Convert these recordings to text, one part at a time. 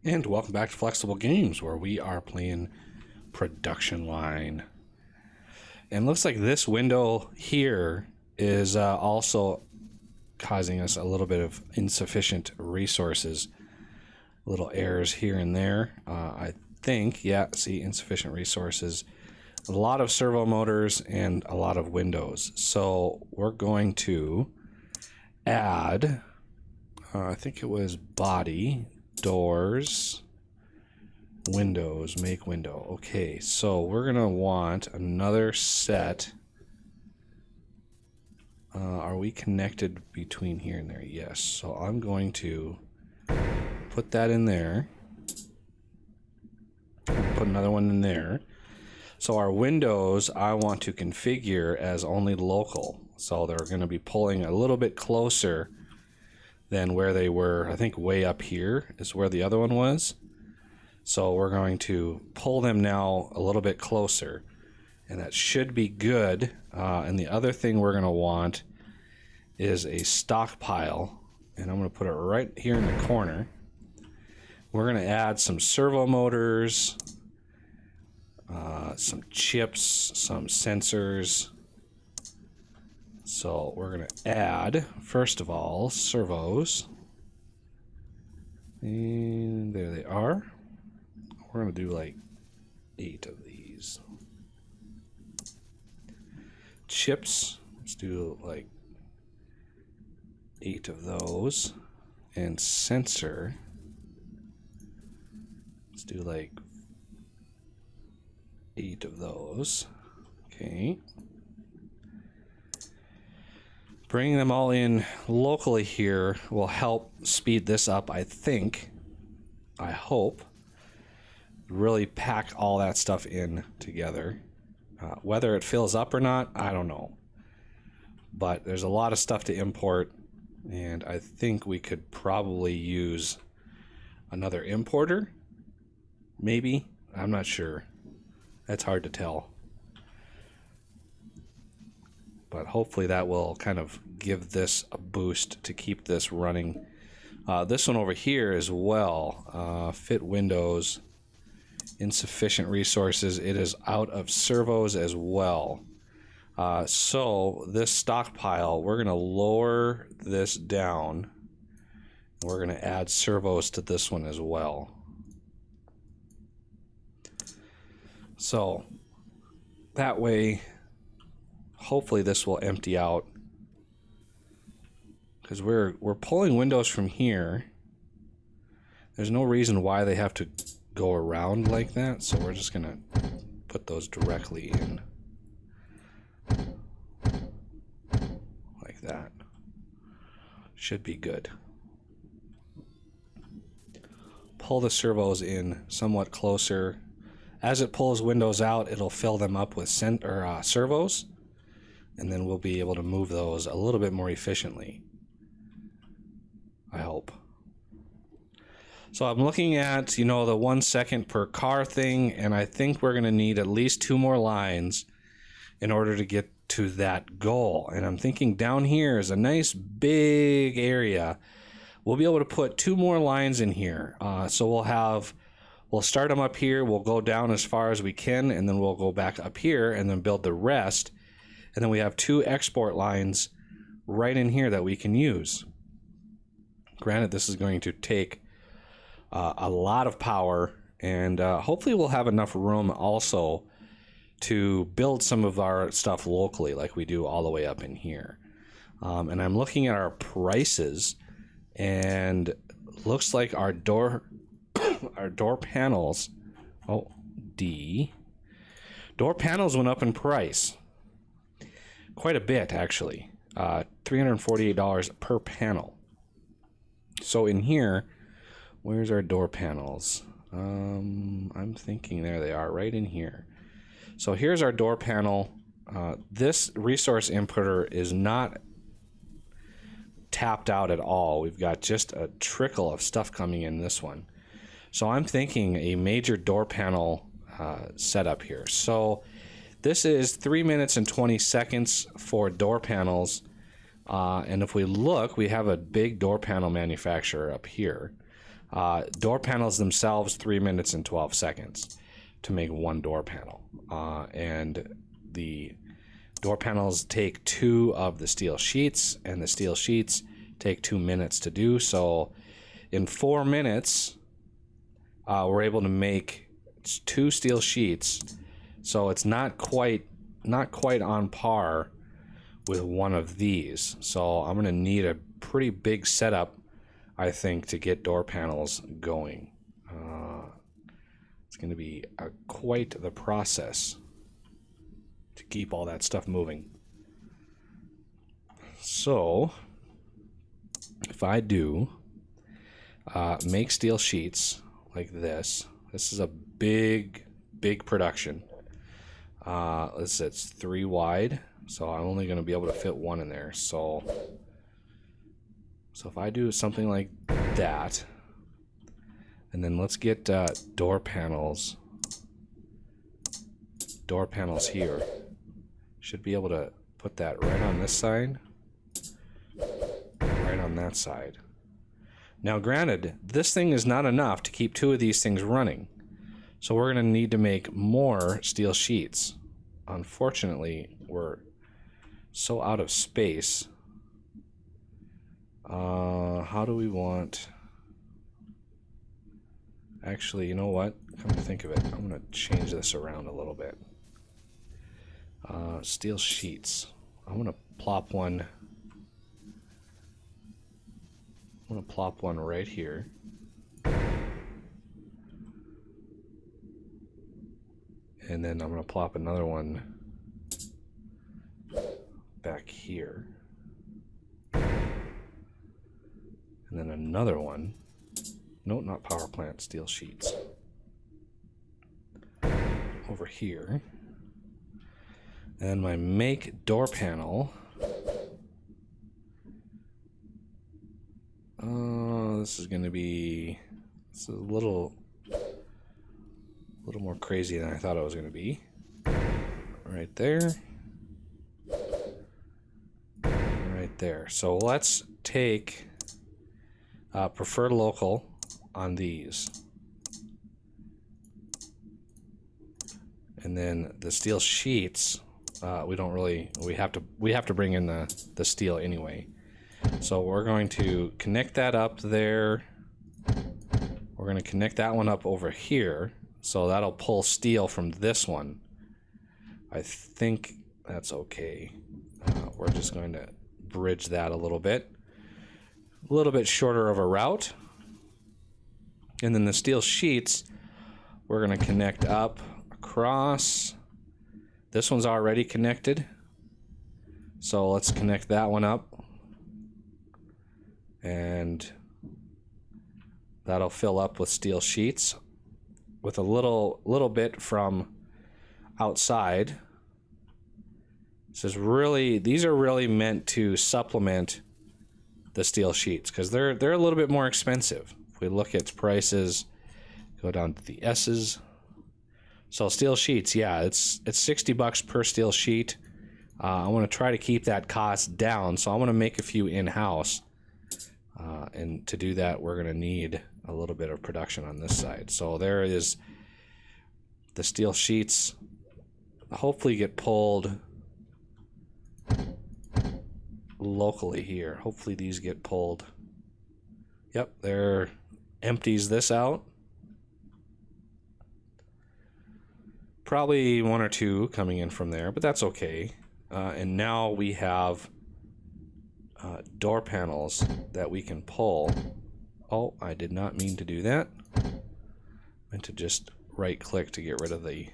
And welcome back to Flexible Games, where we are playing Production Line. And looks like this window here is also causing us a little bit of insufficient resources. Little errors here and there. I think, yeah, see, insufficient resources. A lot of servo motors and a lot of windows. So we're going to add, I think it was body, doors, windows, make window. Okay, so we're gonna want another set. Are we connected between here and there? Yes. So I'm going to put that in there. Put another one in there. So our windows I want to configure as only local. So they're going to be pulling a little bit closer than where they were. I think way up here is where the other one was. So we're going to pull them now a little bit closer, and that should be good. And the other thing we're going to want is a stockpile, and I'm going to put it right here in the corner. We're going to add some servo motors, some chips, some sensors. So we're going to add, first of all, servos. And there they are. We're going to do like 8 of these. Chips, let's do like 8 of those. And sensor, let's do like 8 of those. Okay. Bringing them all in locally here will help speed this up, I think. I hope. Really pack all that stuff in together. Whether it fills up or not, I don't know. But there's a lot of stuff to import, and I think we could probably use another importer. Maybe. I'm not sure. That's hard to tell. But hopefully that will kind of give this a boost to keep this running. This one over here as well. Fit windows. Insufficient resources. It is out of servos as well. So this stockpile, we're going to lower this down. We're going to add servos to this one as well. So that way, hopefully this will empty out, because we're pulling windows from here. There's no reason why they have to go around like that, so we're just gonna put those directly in like that. Should be good. Pull the servos in somewhat closer. As it pulls windows out, it'll fill them up with servos, and then we'll be able to move those a little bit more efficiently, I hope. So I'm looking at, the 1 second per car thing, and I think we're going to need at least 2 more lines in order to get to that goal. And I'm thinking down here is a nice big area. We'll be able to put 2 more lines in here. So we'll start them up here, we'll go down as far as we can, and then we'll go back up here and then build the rest. And then we have 2 export lines right in here that we can use. Granted, this is going to take a lot of power, and hopefully we'll have enough room also to build some of our stuff locally like we do all the way up in here. And I'm looking at our prices, and looks like our door panels, door panels went up in price quite a bit, actually. $348 per panel. So in here, where's our door panels? I'm thinking there they are, right in here. So here's our door panel. This resource inputter is not tapped out at all. We've got just a trickle of stuff coming in this one. So I'm thinking a major door panel setup here. So this is 3 minutes and 20 seconds for door panels. And if we look, we have a big door panel manufacturer up here. Door panels themselves, 3 minutes and 12 seconds to make one door panel. And the door panels take 2 of the steel sheets, and the steel sheets take 2 minutes to do. So in 4 minutes, we're able to make 2 steel sheets. So it's not quite on par with one of these. So I'm gonna need a pretty big setup, I think, to get door panels going. It's gonna be quite the process to keep all that stuff moving. So if I do make steel sheets like this is a big production. It's 3 wide, so I'm only going to be able to fit 1 in there. So if I do something like that, and then let's get door panels here. Should be able to put that right on this side, right on that side. Now granted, this thing is not enough to keep 2 of these things running, so we're going to need to make more steel sheets. Unfortunately, we're so out of space. How do we want... Actually, you know what? Come to think of it, I'm going to change this around a little bit. Steel sheets. I'm going to plop one right here. And then I'm going to plop another one back here. And then another one. No, not power plant, steel sheets. Over here. And my make door panel. This is going to be... This is a little more crazy than I thought it was going to be. Right there. Right there. So let's take preferred local on these. And then the steel sheets, we have to bring in the steel anyway. So we're going to connect that up there. We're going to connect that one up over here. So that'll pull steel from this one. I think that's okay. We're just going to bridge that a little bit shorter of a route. And then the steel sheets, we're going to connect up across. This one's already connected. So let's connect that one up. And that'll fill up with steel sheets with a little bit from outside. These are really meant to supplement the steel sheets because they're a little bit more expensive. If we look at prices, go down to the S's. So steel sheets, yeah, it's $60 per steel sheet. I want to try to keep that cost down, so I want to make a few in-house. And to do that, we're going to need a little bit of production on this side. So there is the steel sheets. Hopefully get pulled locally here. Hopefully these get pulled. Yep, there empties this out. Probably 1 or 2 coming in from there, but that's okay. And now we have door panels that we can pull. Oh, I did not mean to do that. I meant to just right click to get rid of the...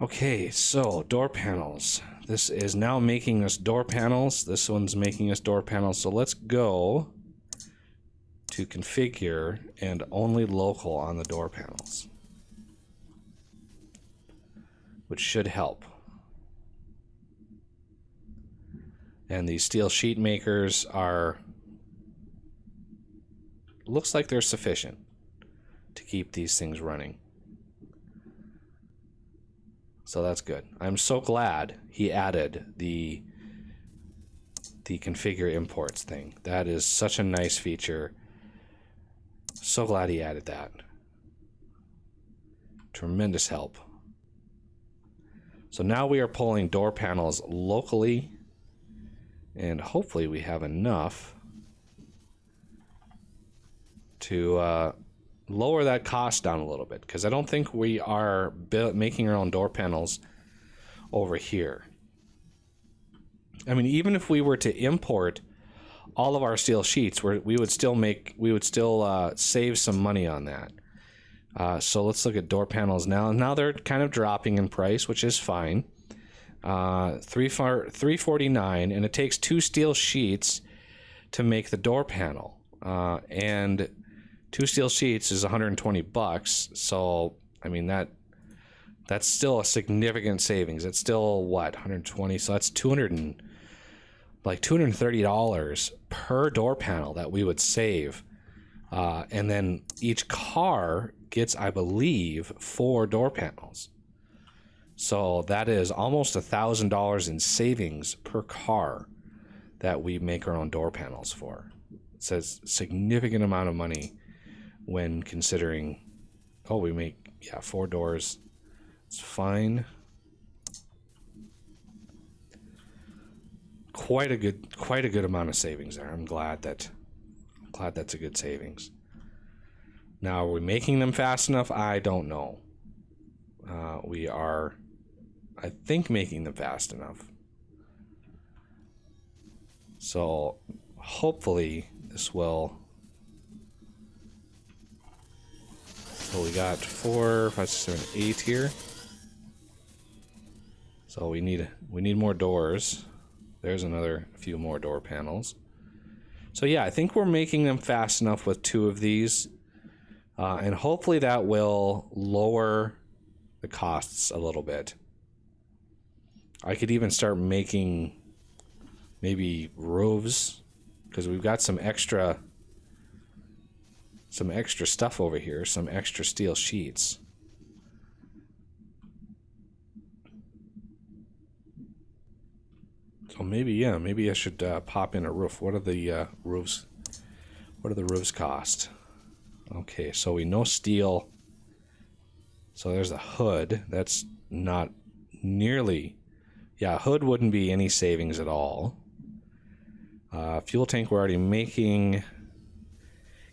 Okay, so door panels. This is now making us door panels. This one's making us door panels. So let's go to configure and only local on the door panels, which should help. And these steel sheet makers are, looks like they're sufficient to keep these things running. So that's good. I'm so glad he added the configure imports thing. That is such a nice feature. So glad he added that. Tremendous help. So now we are pulling door panels locally, and hopefully we have enough to lower that cost down a little bit, because I don't think we are making our own door panels over here. I mean, even if we were to import all of our steel sheets, we would still save some money on that. So let's look at door panels now. Now they're kind of dropping in price, which is fine. $349, and it takes 2 steel sheets to make the door panel. And 2 steel sheets is $120. So I mean that's still a significant savings. It's still what, 120? So that's $230 per door panel that we would save. And then each car gets, I believe, 4 door panels. So that is almost $1,000 in savings per car that we make our own door panels for. It's a significant amount of money when considering, oh, we make, 4 doors. It's fine. Quite a good amount of savings there. I'm glad that's a good savings. Now, are we making them fast enough? I don't know. We are, I think, making them fast enough. So hopefully this will. So we got 4, 5, 6, 7, 8 here. So we need more doors. There's another few more door panels. So yeah, I think we're making them fast enough with 2 of these. And hopefully that will lower the costs a little bit. I could even start making maybe roofs, because we've got some extra stuff over here, some extra steel sheets. So maybe I should pop in a roof. What are the roofs? What do the roofs cost? Okay, so we know steel. So there's a hood. That's not nearly. Yeah, hood wouldn't be any savings at all. Fuel tank we're already making.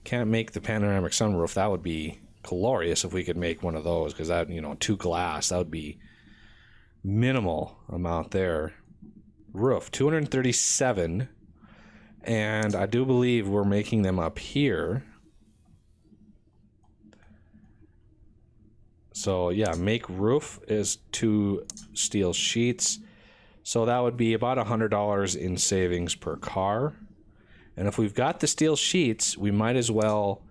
Can't make the panoramic sunroof. That would be glorious if we could make one of those, because that, 2 glass, that would be minimal amount there. Roof, $237, and I do believe we're making them up here. So yeah, make roof is 2 steel sheets. So that would be about $100 in savings per car. And if we've got the steel sheets, we might as well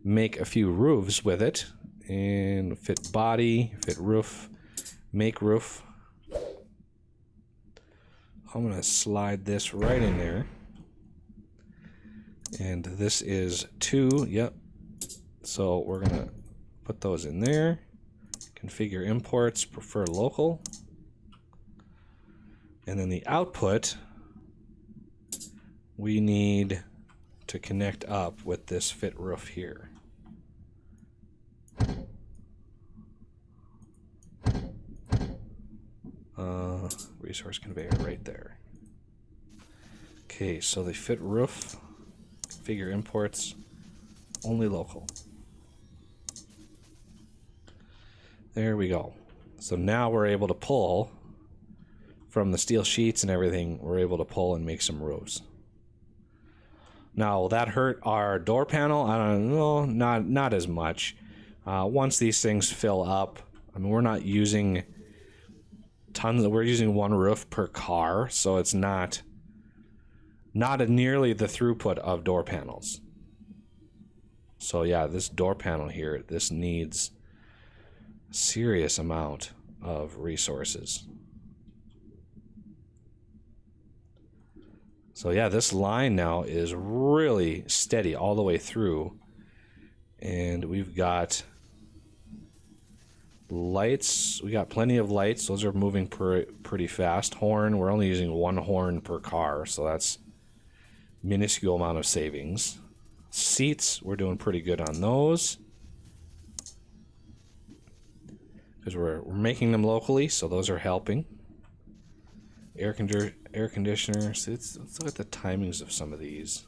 make a few roofs with it. And fit body, fit roof, make roof. I'm going to slide this right in there. And this is 2, yep. So we're going to put those in there. Configure imports, prefer local. And then the output, we need to connect up with this fit roof here. Resource conveyor right there. Okay, so the fit roof, configure imports, only local. There we go. So now we're able to pull from the steel sheets and everything. We're able to pull and make some roofs. Now, will that hurt our door panel? I don't know, not as much. Once these things fill up, I mean, we're not using tons. We're using 1 roof per car, so it's not nearly the throughput of door panels. So yeah, this door panel here, this needs a serious amount of resources. So yeah, this line now is really steady all the way through, and we've got lights. We got plenty of lights. Those are moving pretty fast. Horn, we're only using 1 horn per car, so that's minuscule amount of savings. Seats, we're doing pretty good on those because we're making them locally, so those are helping. Air conditioners. Let's look at the timings of some of these.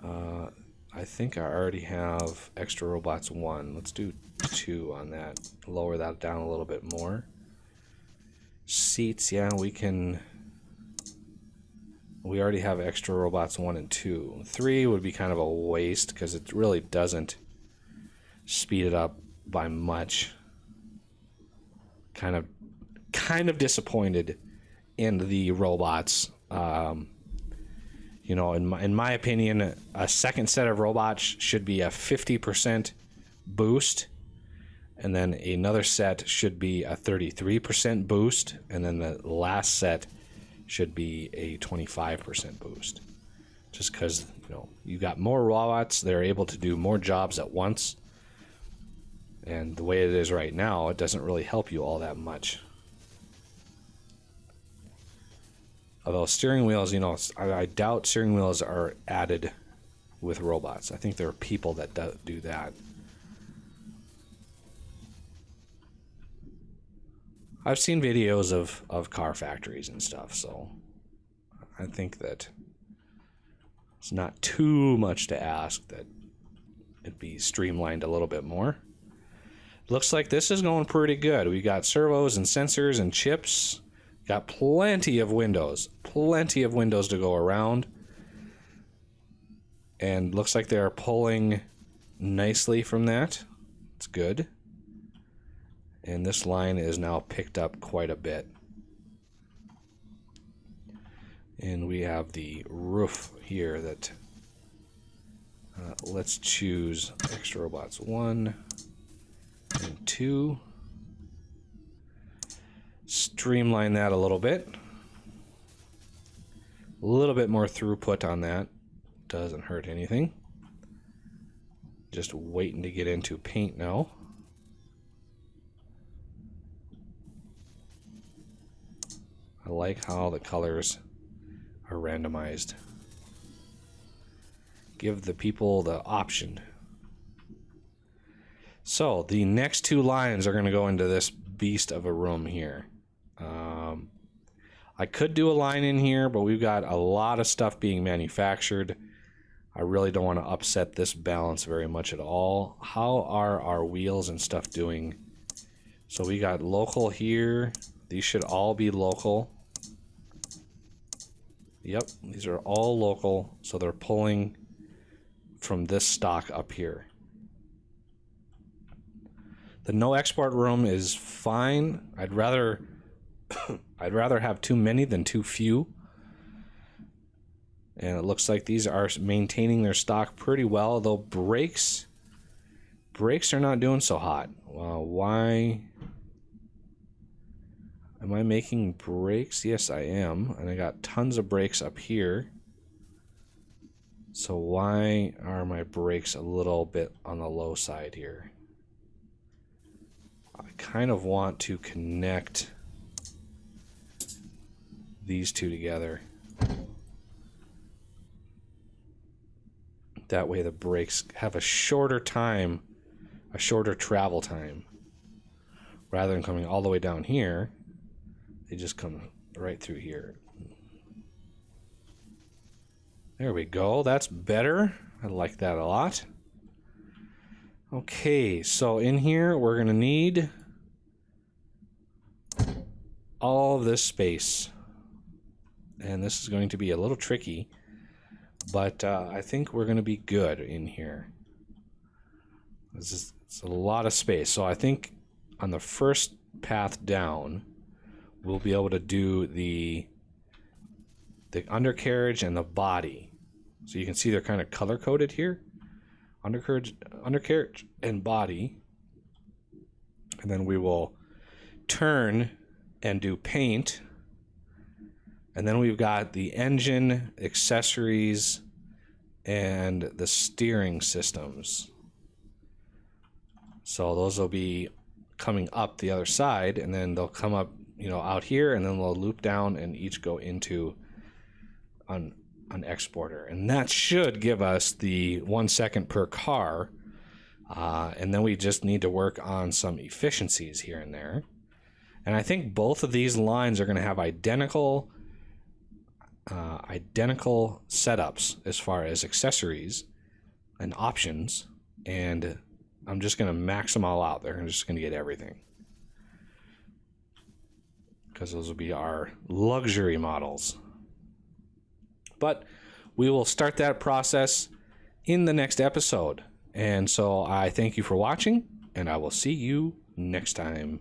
I think I already have extra robots 1. Let's do 2 on that. Lower that down a little bit more. Seats, yeah, we already have extra robots 1 and 2. 3 would be kind of a waste because it really doesn't speed it up by much. Kind of disappointed in the robots. You know, in my opinion, a second set of robots should be a 50% boost, and then another set should be a 33% boost, and then the last set should be a 25% boost. Just because, you know, you got more robots, they're able to do more jobs at once, and the way it is right now, it doesn't really help you all that much. Although steering wheels, you know, I doubt steering wheels are added with robots. I think there are people that do that. I've seen videos of car factories and stuff, so I think that it's not too much to ask that it be streamlined a little bit more. Looks like this is going pretty good. We got servos and sensors and chips. Got plenty of windows to go around. And looks like they're pulling nicely from that. It's good. And this line is now picked up quite a bit. And we have the roof here that let's choose extra robots 1 and 2. Streamline that a little bit. A little bit more throughput on that. Doesn't hurt anything. Just waiting to get into paint now. I like how the colors are randomized. Give the people the option. So the next 2 lines are going to go into this beast of a room here. I could do a line in here, but we've got a lot of stuff being manufactured. I really don't want to upset this balance very much at all. How are our wheels and stuff doing? So we got local here. These should all be local. Yep, these are all local, so they're pulling from this stock up here. The no export room is fine. I'd rather have too many than too few. And it looks like these are maintaining their stock pretty well, though brakes are not doing so hot. Why am I making brakes? Yes, I am. And I got tons of brakes up here. So why are my brakes a little bit on the low side here? I kind of want to connect these two together. That way the brakes have a shorter time, a shorter travel time. Rather than coming all the way down here, they just come right through here. There we go. That's better. I like that a lot. Okay, so in here we're going to need all of this space. And this is going to be a little tricky, but I think we're going to be good in here. It's a lot of space. So I think on the first path down, we'll be able to do the undercarriage and the body. So you can see they're kind of color-coded here. Undercarriage and body. And then we will turn and do paint. And then we've got the engine, accessories, and the steering systems. So those will be coming up the other side, and then they'll come up, out here, and then they'll loop down and each go into on an exporter, and that should give us the 1 second per car. And then we just need to work on some efficiencies here and there. And I think both of these lines are going to have identical setups as far as accessories and options. And I'm just going to max them all out there. I'm just going to get everything, because those will be our luxury models. But we will start that process in the next episode. And so I thank you for watching, and I will see you next time.